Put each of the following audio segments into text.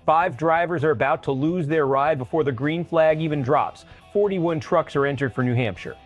5 drivers are about to lose their ride before the green flag even drops. 41 trucks are entered for New Hampshire.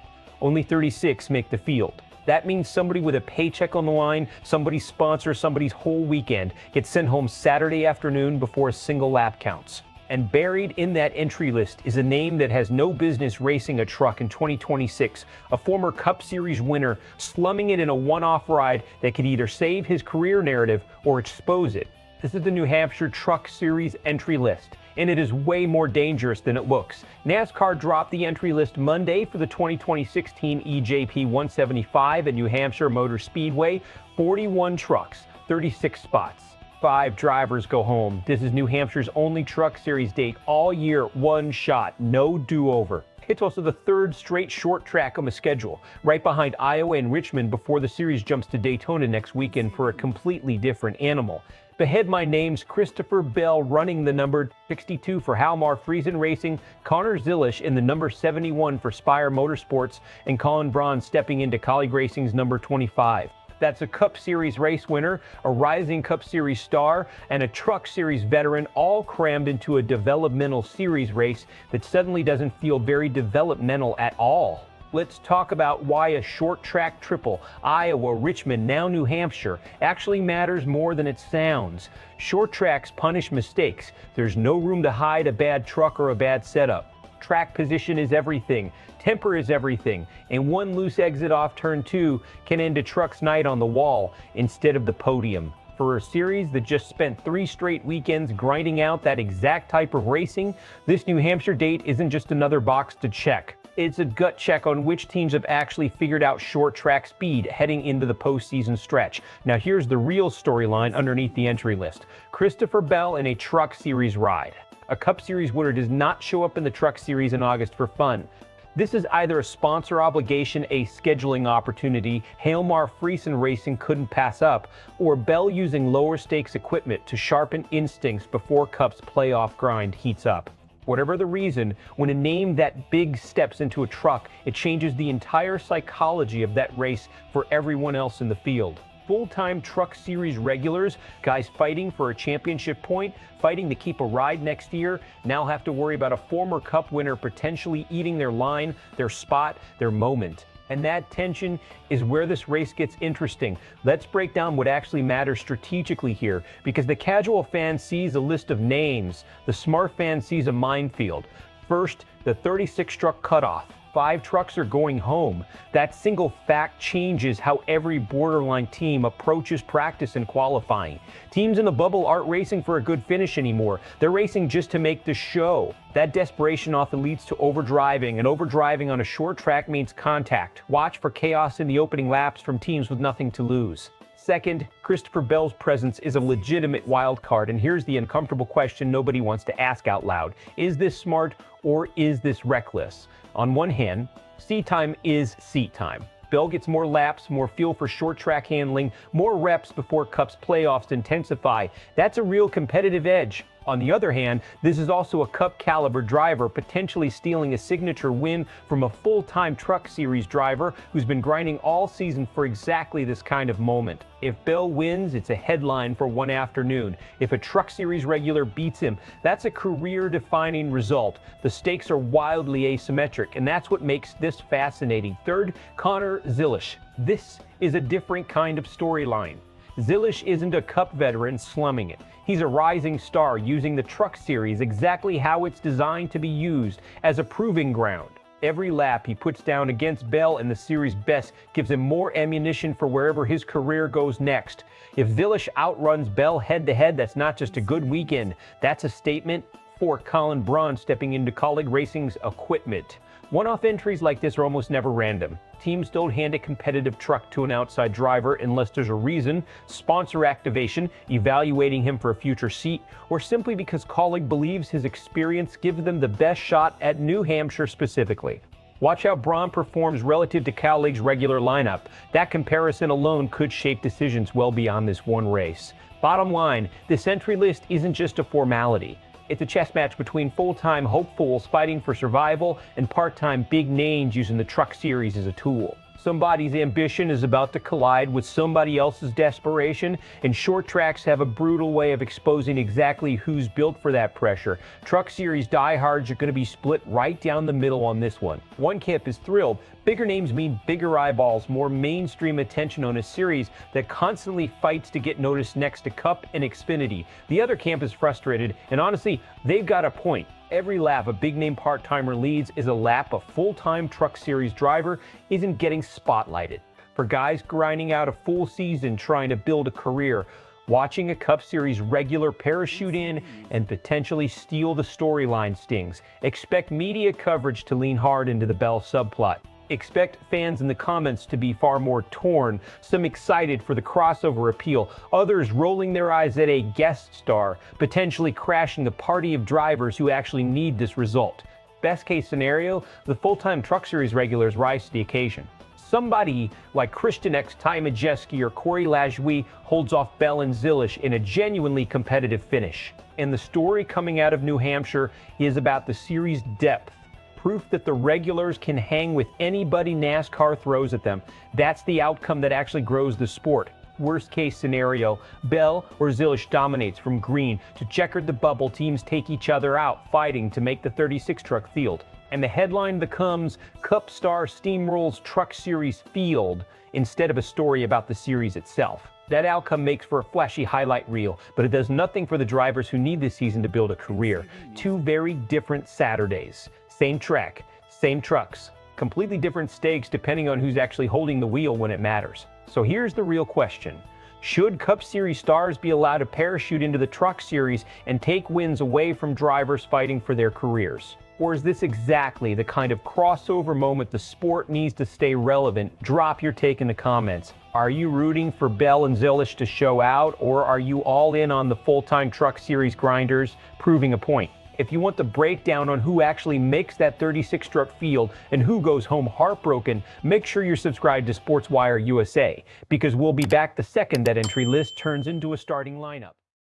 Only 36 make the field. That means somebody with a paycheck on the line, somebody's sponsor, somebody's whole weekend gets sent home Saturday afternoon before a single lap counts. And buried in that entry list is a name that has no business racing a truck in 2026, a former Cup Series winner slumming it in a one-off ride that could either save his career narrative or expose it. This is the New Hampshire Truck Series entry list, and it is way more dangerous than it looks. NASCAR dropped the entry list Monday for the 2026 EJP 175 at New Hampshire Motor Speedway. 41 trucks, 36 spots. 5 drivers go home. This is New Hampshire's only Truck Series date all year, one shot, no do-over. It's also the 3rd straight short track on the schedule, right behind Iowa and Richmond before the series jumps to Daytona next weekend for a completely different animal. Behead my names, Christopher Bell running the number 62 for Halmar Friesen Racing, Connor Zilisch in the number 71 for Spire Motorsports, and Colin Braun stepping into Kaulig Racing's number 25. That's a Cup Series race winner, a rising Cup Series star, and a Truck Series veteran, all crammed into a developmental series race that suddenly doesn't feel very developmental at all. Let's talk about why a short track triple, Iowa, Richmond, now New Hampshire, actually matters more than it sounds. Short tracks punish mistakes. There's no room to hide a bad truck or a bad setup. Track position is everything. Temper is everything. And one loose exit off turn 2 can end a truck's night on the wall instead of the podium. For a series that just spent 3 straight weekends grinding out that exact type of racing, this New Hampshire date isn't just another box to check. It's a gut check on which teams have actually figured out short track speed heading into the postseason stretch. Now here's the real storyline underneath the entry list. Christopher Bell in a Truck Series ride. A Cup Series winner does not show up in the Truck Series in August for fun. This is either a sponsor obligation, a scheduling opportunity Halmar Friesen Racing couldn't pass up, or Bell using lower stakes equipment to sharpen instincts before Cup's playoff grind heats up. Whatever the reason, when a name that big steps into a truck, it changes the entire psychology of that race for everyone else in the field. Full-time Truck Series regulars, guys fighting for a championship point, fighting to keep a ride next year, now have to worry about a former Cup winner potentially eating their line, their spot, their moment. And that tension is where this race gets interesting. Let's break down what actually matters strategically here, because the casual fan sees a list of names, the smart fan sees a minefield. First, the 36 truck cutoff. 5 trucks are going home. That single fact changes how every borderline team approaches practice and qualifying. Teams in the bubble aren't racing for a good finish anymore. They're racing just to make the show. That desperation often leads to overdriving, and overdriving on a short track means contact. Watch for chaos in the opening laps from teams with nothing to lose. Second, Christopher Bell's presence is a legitimate wild card, and here's the uncomfortable question nobody wants to ask out loud. Is this smart or is this reckless? On one hand, seat time is seat time. Bell gets more laps, more fuel for short track handling, more reps before Cup's playoffs intensify. That's a real competitive edge. On the other hand, this is also a Cup caliber driver potentially stealing a signature win from a full-time Truck Series driver who's been grinding all season for exactly this kind of moment. If Bell wins, it's a headline for one afternoon. If a Truck Series regular beats him, that's a career-defining result. The stakes are wildly asymmetric, and that's what makes this fascinating. Third, Connor Zilisch. This is a different kind of storyline. Zilisch isn't a Cup veteran slumming it. He's a rising star using the Truck Series exactly how it's designed to be used, as a proving ground. Every lap he puts down against Bell and the series best gives him more ammunition for wherever his career goes next. If Zilisch outruns Bell head-to-head, that's not just a good weekend, that's a statement for Colin Braun stepping into Kaulig Racing's equipment. One-off entries like this are almost never random. Teams don't hand a competitive truck to an outside driver unless there's a reason, sponsor activation, evaluating him for a future seat, or simply because Kaulig believes his experience gives them the best shot at New Hampshire specifically. Watch how Braun performs relative to Kaulig's regular lineup. That comparison alone could shape decisions well beyond this one race. Bottom line, this entry list isn't just a formality. It's a chess match between full-time hopefuls fighting for survival and part-time big names using the Truck Series as a tool. Somebody's ambition is about to collide with somebody else's desperation, and short tracks have a brutal way of exposing exactly who's built for that pressure. Truck Series diehards are going to be split right down the middle on this one. One camp is thrilled. Bigger names mean bigger eyeballs, more mainstream attention on a series that constantly fights to get noticed next to Cup and Xfinity. The other camp is frustrated, and honestly, they've got a point. Every lap a big-name part-timer leads is a lap a full-time Truck Series driver isn't getting spotlighted. For guys grinding out a full season trying to build a career, watching a Cup Series regular parachute in and potentially steal the storyline stings. Expect media coverage to lean hard into the Bell subplot. Expect fans in the comments to be far more torn, some excited for the crossover appeal, others rolling their eyes at a guest star, potentially crashing the party of drivers who actually need this result. Best case scenario, the full-time Truck Series regulars rise to the occasion. Somebody like Christian Eckes, Majeski, or LaJoie holds off Bell and Zilisch in a genuinely competitive finish. And the story coming out of New Hampshire is about the series' depth. Proof that the regulars can hang with anybody NASCAR throws at them. That's the outcome that actually grows the sport. Worst case scenario, Bell or Zilisch dominates from green to checkered the bubble. Teams take each other out, fighting to make the 36 truck field. And the headline becomes Cup Star Steamrolls Truck Series Field instead of a story about the series itself. That outcome makes for a flashy highlight reel, but it does nothing for the drivers who need this season to build a career. Two very different Saturdays. Same track, same trucks, completely different stakes depending on who's actually holding the wheel when it matters. So here's the real question. Should Cup Series stars be allowed to parachute into the Truck Series and take wins away from drivers fighting for their careers? Or is this exactly the kind of crossover moment the sport needs to stay relevant? Drop your take in the comments. Are you rooting for Bell and Zilisch to show out, or are you all in on the full-time Truck Series grinders proving a point? If you want the breakdown on who actually makes that 36 truck field and who goes home heartbroken, make sure you're subscribed to SportsWire USA, because we'll be back the second that entry list turns into a starting lineup.